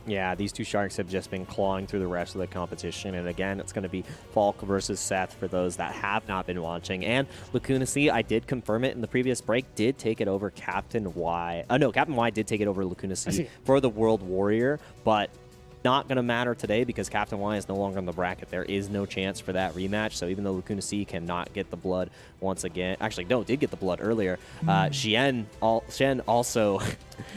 Yeah, these two Sharks have just been clawing through the rest of the competition. And again, it's going to be Falke versus Seth for those that have not been watching. And Lacunac, I did confirm it in the previous break, did take it over Captain Y. No, Captain Y did take it over Lacunac for the World Warrior, but not going to matter today because Captain Y is no longer in the bracket. There is no chance for that rematch. So even though Lacunac cannot get the blood once again, actually, no, did get the blood earlier. Xian also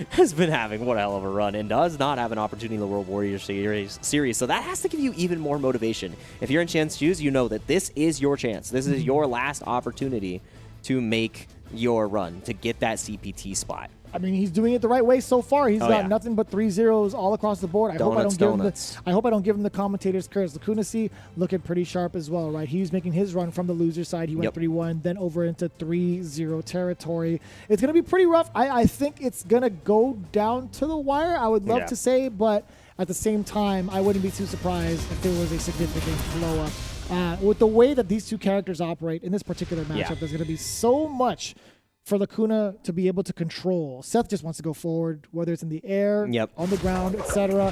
has been having one hell of a run and does not have an opportunity in the World Warrior series. So that has to give you even more motivation. If you're in Xian's shoes, you know that this is your chance. This is your last opportunity to make your run, to get that CPT spot. I mean, he's doing it the right way so far. He's got nothing but 3 zeros all across the board. I hope I don't give him the commentator's curse. Lacunac looking pretty sharp as well, right? He's making his run from the loser side. He went 3-1, then over into 3-0 territory. It's going to be pretty rough. I think it's going to go down to the wire, I would love to say, but at the same time, I wouldn't be too surprised if there was a significant blow-up. With the way that these two characters operate in this particular matchup, there's going to be so much for Lacunac to be able to control. Seth just wants to go forward, whether it's in the air, on the ground, etc.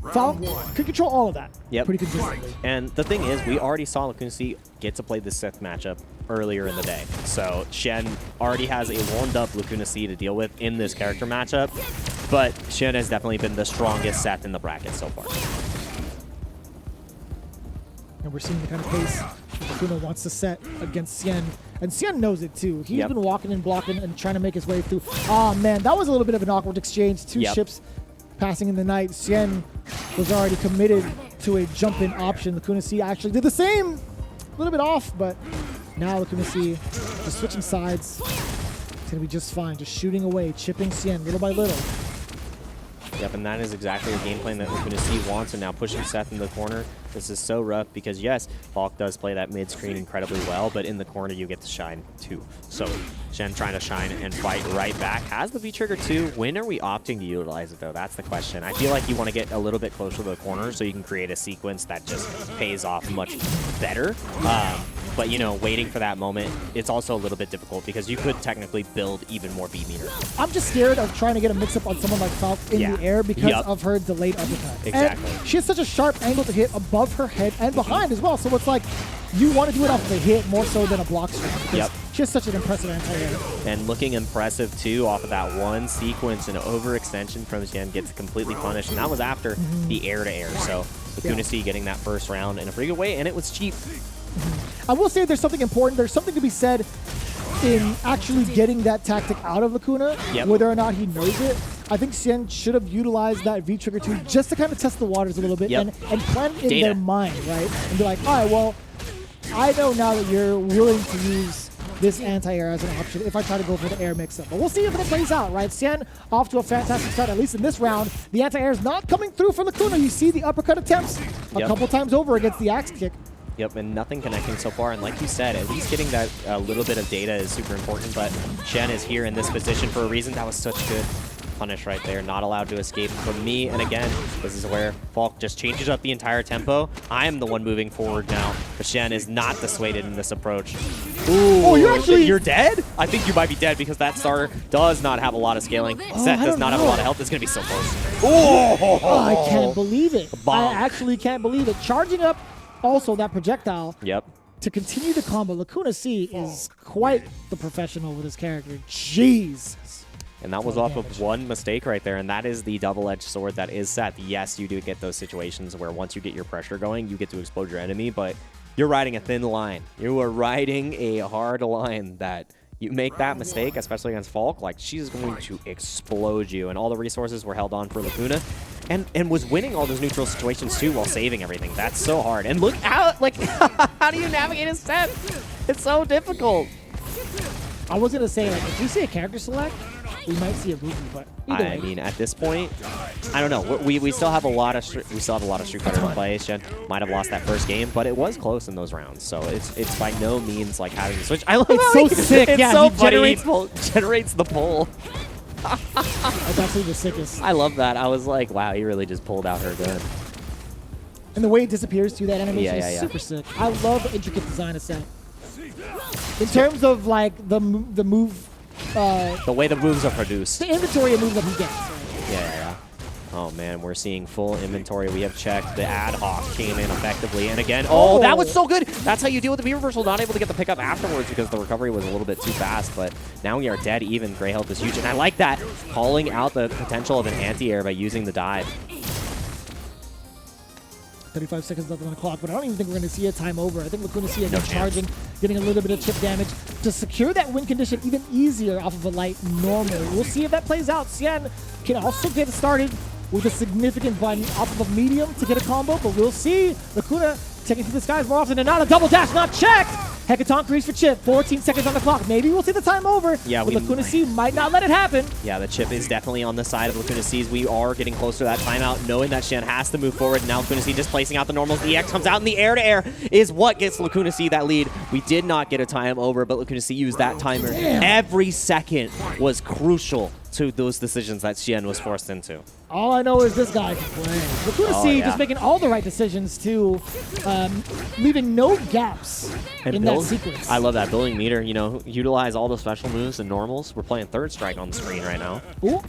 Falke could control all of that pretty consistently. And the thing is, we already saw Lacunac get to play this Seth matchup earlier in the day. So Xian already has a warmed-up Lacunac to deal with in this character matchup, but Xian has definitely been the strongest Seth in the bracket so far. And we're seeing the kind of pace Lacunac wants to set against Xian. And Xian knows it too. He's been walking and blocking and trying to make his way through. Oh man, that was a little bit of an awkward exchange. Two ships passing in the night. Xian was already committed to a jump-in option. Lacunac actually did the same. A little bit off, but now Lacunac just switching sides. It's going to be just fine. Just shooting away, chipping Xian little by little. Yep, and that is exactly the game plan that Lacunac wants, and now pushing Seth in the corner. This is so rough because, yes, Falke does play that mid-screen incredibly well, but in the corner you get to shine too. So Xian trying to shine and fight right back. Has the V-Trigger too. When are we opting to utilize it, though? That's the question. I feel like you want to get a little bit closer to the corner so you can create a sequence that just pays off much better. But, you know, waiting for that moment, it's also a little bit difficult because you could technically build even more B-meter. I'm just scared of trying to get a mix-up on someone like Falke in the air because of her delayed uppercut. Exactly. And she has such a sharp angle to hit above her head and behind as well. So it's like you want to do it off of a hit more so than a block strike. She has such an impressive anti-air. And looking impressive, too, off of that one sequence. An overextension from Xian gets completely punished. And that was after the air-to-air. So Lacunac getting that first round in a pretty good way, and it was cheap. I will say there's something important. There's something to be said in actually getting that tactic out of Lacunac, whether or not he knows it. I think Xian should have utilized that V-Trigger 2 just to kind of test the waters a little bit and plan in their mind, right? And be like, all right, well, I know now that you're willing to use this anti-air as an option if I try to go for the air mix-up. But we'll see if it plays out, right? Xian off to a fantastic start, at least in this round. The anti-air is not coming through for Lacunac. You see the uppercut attempts a couple times over against the axe kick. Yep, and nothing connecting so far. And like you said, at least getting that little bit of data is super important. But Xian is here in this position for a reason. That was such good punish right there. Not allowed to escape from me. And again, this is where Falke just changes up the entire tempo. I am the one moving forward now. But Xian is not dissuaded in this approach. Ooh, oh, you're dead? I think you might be dead because that starter does not have a lot of scaling. Seth does not have a lot of health. It's going to be so close. Oh, I can't believe it. I actually can't believe it. Charging up also that projectile to continue the combo. Lacunac is quite the professional with his character. Jeez. And that was off of one mistake right there, and that is the double-edged sword that is Seth. Yes, you do get those situations where once you get your pressure going, you get to explode your enemy, but you're riding a thin line. You are riding a hard line that you make that mistake, especially against Falke, like she's going to explode you, and all the resources were held on for Lacunac. And was winning all those neutral situations too while saving everything. That's so hard. And look out, like, how do you navigate a Seth? It's so difficult. I was gonna say, like, if we see a character select, we might see a movie, but I mean, at this point, I don't know. We still have a lot of Street Fighter to play. Xian might have lost that first game, but it was close in those rounds. So it's by no means like having to switch. I love it's so sick. It's so funny. Generates the pull. That's actually the sickest. I love that. I was like, wow, he really just pulled out her gun. And the way it disappears through that animation is super sick. I love the intricate design of Seth. In terms of like the move, the way the moves are produced, the inventory of moves that he gets. Yeah. Oh man, we're seeing full inventory. We have checked. The ad hoc came in effectively. And again, oh, that was so good. That's how you deal with the V reversal. Not able to get the pickup afterwards because the recovery was a little bit too fast. But now we are dead even. Gray health is huge. And I like that. Calling out the potential of an anti-air by using the dive. 35 seconds left on the clock, but I don't even think we're going to see a time over. I think Lacunac again charging, getting a little bit of chip damage to secure that win condition even easier off of a light normal. We'll see if that plays out. Xian can also get started with a significant button off of a medium to get a combo, but we'll see. Lacunac taking to the skies more often than not. A double dash not checked. Hecaton crease for chip. 14 seconds on the clock. Maybe we'll see the time over. Yeah, but Lacunac might not let it happen. Yeah, the chip is definitely on the side of Lacunac. We are getting close to that timeout, knowing that Xian has to move forward. Now Lacunac just placing out the normals. The EX comes out in the air-to-air is what gets Lacunac that lead. We did not get a time over, but Lacunac used that timer. Damn. Every second was crucial to those decisions that Xian was forced into. All I know is this guy can play. Lacunac just making all the right decisions too, leaving no gaps in that sequence. I love that. Building meter, you know, utilize all the special moves and normals. We're playing third strike on the screen right now. Ooh.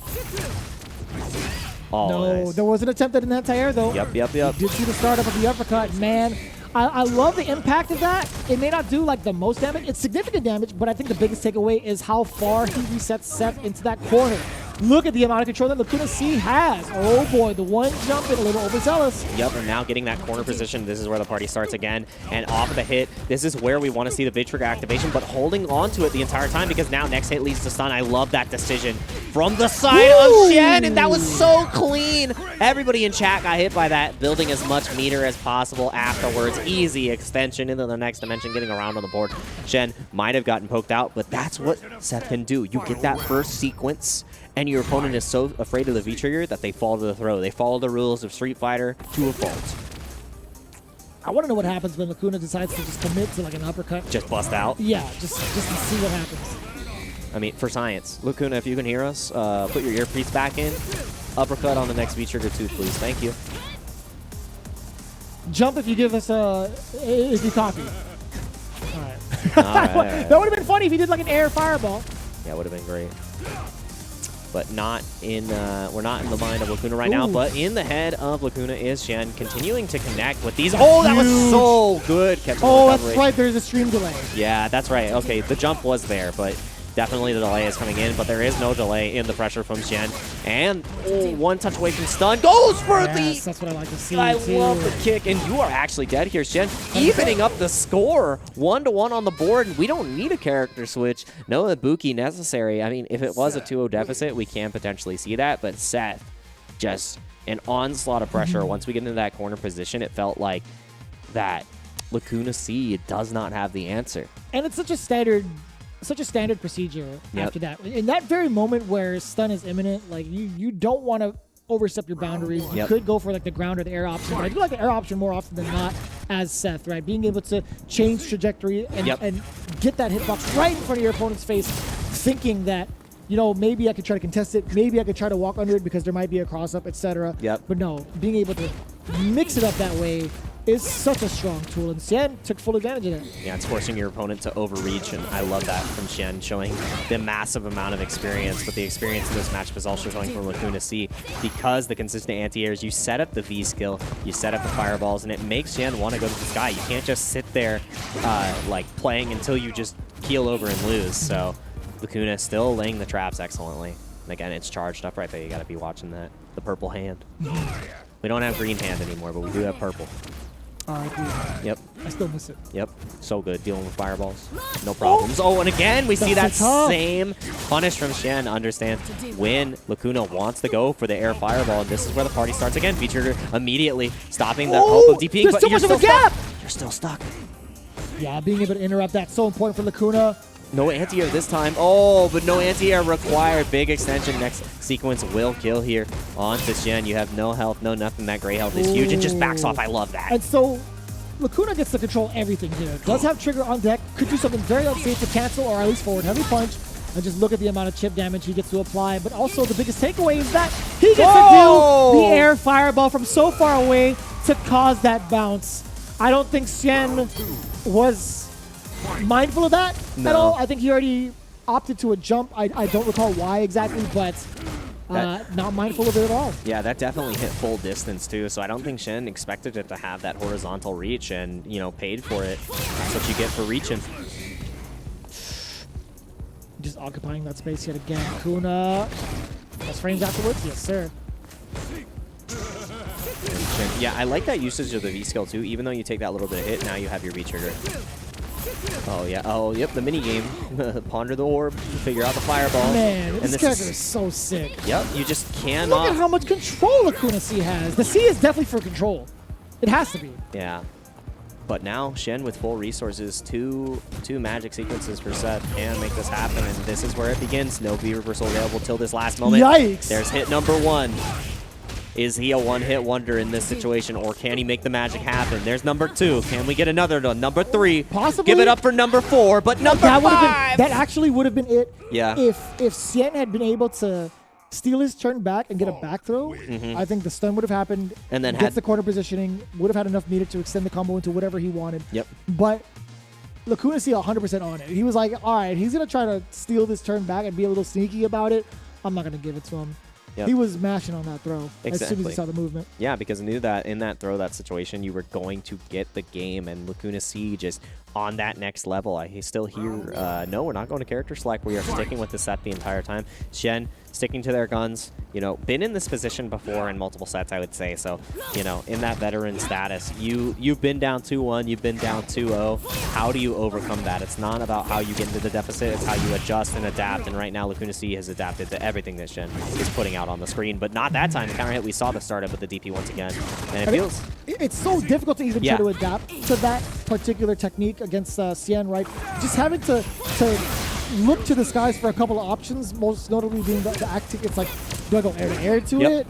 Oh, no, nice. There was an attempt at an anti-air though. Yep. You did see the startup of the uppercut, man. I love the impact of that. It may not do like the most damage. It's significant damage, but I think the biggest takeaway is how far he resets Seth into that corner. Look at the amount of control that Lacunac has. Oh boy, the one jump in a little overzealous. Yep, and now getting that corner position. This is where the party starts again. And off of the hit, this is where we want to see the big trigger activation, but holding on to it the entire time because now next hit leads to stun. I love that decision from the side of Xian, and that was so clean. Everybody in chat got hit by that, building as much meter as possible afterwards. Easy extension into the next dimension, getting around on the board. Xian might have gotten poked out, but that's what Seth can do. You get that first sequence, and your opponent is so afraid of the V-trigger that they fall to the throw. They follow the rules of Street Fighter to a fault. I want to know what happens when Lacunac decides to just commit to like an uppercut. Just bust out? Yeah, just to see what happens. I mean, for science. Lacunac, if you can hear us, put your earpiece back in. Uppercut on the next V-trigger too, please. Thank you. Jump if you give us if you copy. All right. Right. That would have been funny if he did like an air fireball. Yeah, would have been great. But not in, we're not in the mind of Lacunac right now, but in the head of Lacunac is Xian continuing to connect with these. Oh, that was so good. That's right. There's a stream delay. Yeah, that's right. Okay, the jump was there, but definitely the delay is coming in, but there is no delay in the pressure from Xian. And one touch away from stun. Goes for the... That's what I like to see, I love the kick, and you are actually dead here, Xian. Evening up the score. 1-1 on the board, and we don't need a character switch. No Ibuki necessary. I mean, if it was a 2-0 deficit, we can potentially see that, but Seth, just an onslaught of pressure. Once we get into that corner position, it felt like that Lacunac does not have the answer. And it's such a standard procedure after that. In that very moment where stun is imminent, like you don't want to overstep your boundaries. You could go for like the ground or the air option, but I do like the air option more often than not as Seth, right? Being able to change trajectory and get that hitbox right in front of your opponent's face, thinking that, you know, maybe I could try to contest it, maybe I could try to walk under it because there might be a cross-up, etc. But no, being able to mix it up that way is such a strong tool, and Xian took full advantage of it. Yeah, it's forcing your opponent to overreach, and I love that from Xian, showing the massive amount of experience, but the experience in this matchup is also showing from Lacunac because the consistent anti-airs, you set up the V skill, you set up the fireballs, and it makes Xian want to go to the sky. You can't just sit there like playing until you just keel over and lose, so Lacunac still laying the traps excellently. And again, it's charged up right there. You got to be watching that. The purple hand. We don't have green hand anymore, but we do have purple. Yep. I still miss it. Yep. So good dealing with fireballs. No problems. Oh, and again, we see that same punish from Xian. Understand when Lacunac wants to go for the air fireball, and this is where the party starts again. V-trigger immediately stopping the hope of DPing, but you're still stuck. You're still stuck. Yeah, being able to interrupt that's so important for Lacunac. No anti-air this time. Oh, but no anti-air required. Big extension. Next sequence will kill here on Xian. You have no health, no nothing. That gray health is huge. It just backs off. I love that. And so Lacunac gets to control everything here. Does have trigger on deck. Could do something very unsafe to cancel or at least forward heavy punch. And just look at the amount of chip damage he gets to apply. But also the biggest takeaway is that he gets to do the air fireball from so far away to cause that bounce. I don't think Xian was mindful of that at all. I think he already opted to a jump. I don't recall why exactly, but not mindful of it at all. Yeah, that definitely hit full distance too, so I don't think Xian expected it to have that horizontal reach and, you know, paid for it. That's what you get for reaching. Just occupying that space yet again. Kuna. Plus frames afterwards? Yes, sir. Yeah, I like that usage of the V skill too. Even though you take that little bit of hit, now you have your V trigger. Oh yeah. Oh yep. The mini game. Ponder the orb. Figure out the fireball. Man, this character is so sick. Yep. You just cannot. Look at how much control Lacuna C has. The C is definitely for control. It has to be. Yeah. But now Xian with full resources, two magic sequences for Seth can make this happen, and this is where it begins. No V reversal available till this last moment. Yikes! There's hit number 1. Is he a one-hit wonder in this situation, or can he make the magic happen? There's number 2. Can we get another one? Number 3. Possibly. Give it up for number 4, but number 5. That actually would have been it. Yeah. If Xian had been able to steal his turn back and get a back throw, I think the stun would have happened. And then gets the corner positioning, would have had enough meter to extend the combo into whatever he wanted. Yep. But Lacuna C 100% on it. He was like, all right, he's going to try to steal this turn back and be a little sneaky about it. I'm not going to give it to him. Yep. He was mashing on that throw Exactly. as soon as he saw the movement. Yeah, because I knew that in that throw, that situation, you were going to get the game, and Lacuna C just on that next level. I still hear, no, we're not going to character select. We are sticking with the set the entire time. Xian sticking to their guns, you know, been in this position before in multiple sets, I would say. So, you know, in that veteran status, you've been down 2-1, you've been down 2-0. How do you overcome that? It's not about how you get into the deficit, it's how you adjust and adapt. And right now, Lacuna C has adapted to everything that Xian is putting out on the screen. But not that time. The counter hit, we saw the startup with the DP once again. And it feels... It's so difficult to even try to adapt to that particular technique against Xian, right? Just having to look to the skies for a couple of options, most notably being the active. It's like, do I go air to air to it?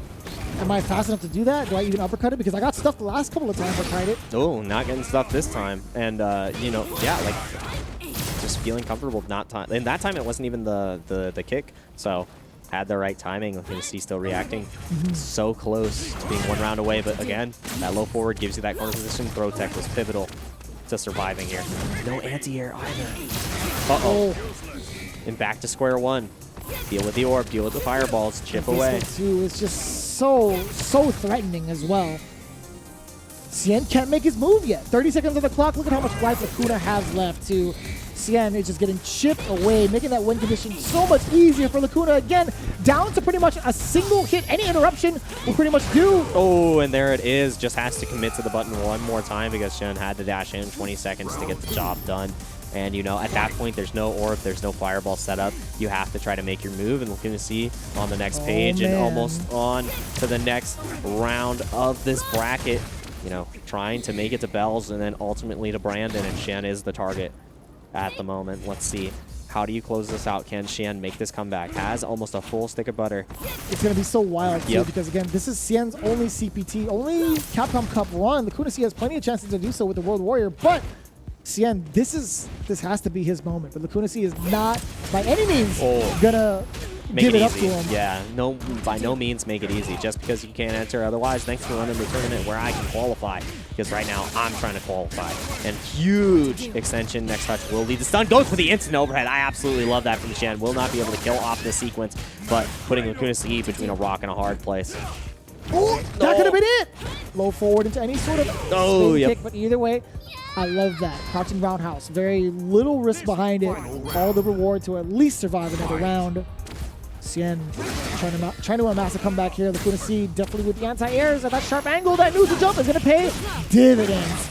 Am I fast enough to do that? Do I even uppercut it? Because I got stuffed the last couple of times I tried it. Oh, not getting stuffed this time. And, you know, yeah, like, just feeling comfortable not time. And that time it wasn't even the kick. So, had the right timing. Looking to see still reacting. So close to being one round away. But again, that low forward gives you that corner position. Throw tech was pivotal to surviving here. No anti-air either. Uh-oh. And back to square one. Deal with the orb, deal with the fireballs, chip away. It's just so threatening as well. Xian can't make his move yet. 30 seconds on the clock. Look at how much life Lacuna has left to Xian is just getting chipped away, making that win condition so much easier for Lacuna. Again, down to pretty much a single hit. Any interruption will pretty much do. Oh, and there it is. Just has to commit to the button one more time because Xian had to dash in 20 seconds to get the job done. And, you know, at that point, there's no orb, there's no fireball set up. You have to try to make your move, and Lacuna C on the next page and almost on to the next round of this bracket. You know, trying to make it to Bells and then ultimately to Brandon, and Xian is the target at the moment. Let's see. How do you close this out? Can Xian make this comeback? Has almost a full stick of butter. It's going to be so wild, too, because, again, this is Xian's only CPT, only Capcom Cup run. Lacuna C has plenty of chances to do so with the World Warrior, but Xian, this has to be his moment. But Lacuna C is not, by any means, going to give it up to him. Yeah, no, by no means make it easy. Just because you can't enter otherwise, thanks for running the tournament where I can qualify. Because right now, I'm trying to qualify. And huge extension. Next touch will lead the stun. Goes for the instant overhead. I absolutely love that from Xian. Will not be able to kill off this sequence, but putting Lacuna C between a rock and a hard place. Oh, that could have been it. Low forward into any sort of kick, but either way, I love that. Crouching roundhouse. Very little risk behind it. All the reward to at least survive another round. Xian trying to amass a comeback here. Lacuna C definitely with the anti-airs at that sharp angle. That neutral jump is going to pay dividends.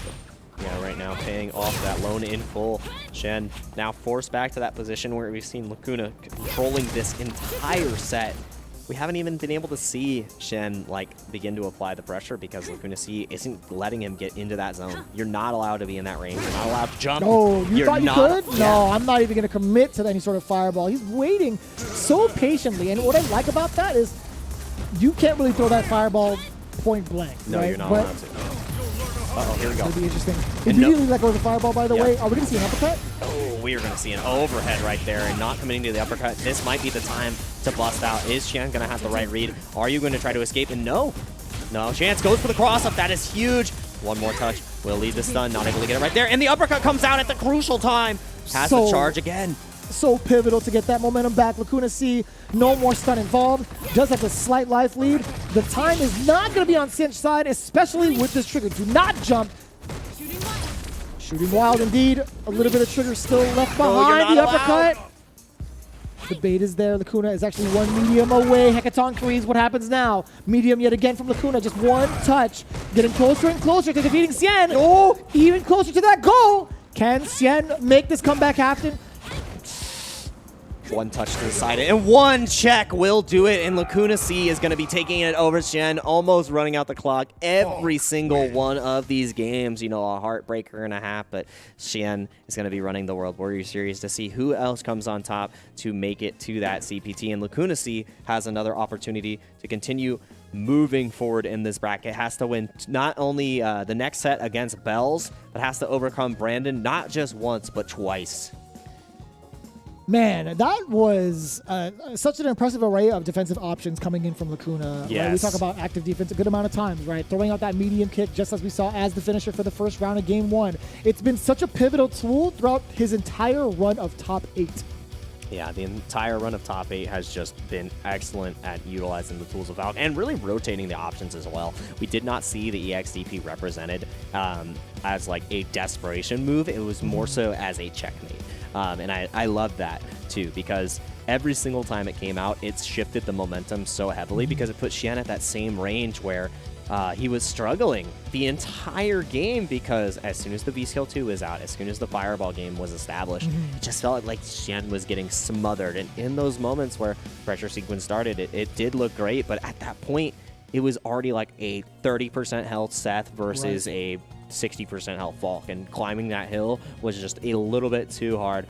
Yeah, right now paying off that loan in full. Xian now forced back to that position where we've seen Lacuna controlling this entire set. We haven't even been able to see Xian like begin to apply the pressure because Lacuna C isn't letting him get into that zone. You're not allowed to be in that range. You're not allowed to jump. Oh, you thought you could? Yeah. No, I'm not even going to commit to any sort of fireball. He's waiting so patiently, and what I like about that is you can't really throw that fireball point blank. No, right? You're not allowed to. Uh-oh, here we go. That'd be interesting. Immediately let go of the fireball, by the way. Are we going to see an uppercut? Oh, we are going to see an overhead right there and not committing to the uppercut. This might be the time to bust out. Is Xian going to have the right read? Are you going to try to escape? And no. No, Chance goes for the cross-up. That is huge. One more touch will lead the stun. Not able to get it right there. And the uppercut comes out at the crucial time. Has the charge again. so pivotal to get that momentum back. Lacunac, no more stun involved. Does have a slight life lead. The time is not going to be on Xian's side, especially with this trigger. Do not jump. Shooting wild indeed. A little bit of trigger still left behind. The uppercut. The bait is there. Lacuna is actually one medium away. Hecaton freeze. What happens now? Medium yet again from Lacuna. Just one touch. Getting closer and closer to defeating Xian. Oh, even closer to that goal. Can Xian make this comeback happen? One touch to the side, and one check will do it, and Lacunac is going to be taking it over Xian, almost running out the clock every single one of these games. You know, a heartbreaker and a half, but Xian is going to be running the World Warrior Series to see who else comes on top to make it to that CPT, and Lacunac has another opportunity to continue moving forward in this bracket. Has to win not only the next set against Bells, but has to overcome Brandon not just once, but twice. Man, that was such an impressive array of defensive options coming in from Lacuna. Yes. Right? We talk about active defense a good amount of times, right? Throwing out that medium kick just as we saw as the finisher for the first round of Game 1. It's been such a pivotal tool throughout his entire run of top 8. Yeah, the entire run of top 8 has just been excellent at utilizing the tools of Falke and really rotating the options as well. We did not see the EXDP represented as like a desperation move. It was more so as a checkmate. And I love that too, because every single time it came out, it's shifted the momentum so heavily because it put Xian at that same range where he was struggling the entire game, because as soon as the V-Skill 2 was out, as soon as the Fireball game was established, it just felt like Xian was getting smothered. And in those moments where pressure sequence started, it did look great, but at that point, it was already like a 30% health Seth versus a 60% health Falke, and climbing that hill was just a little bit too hard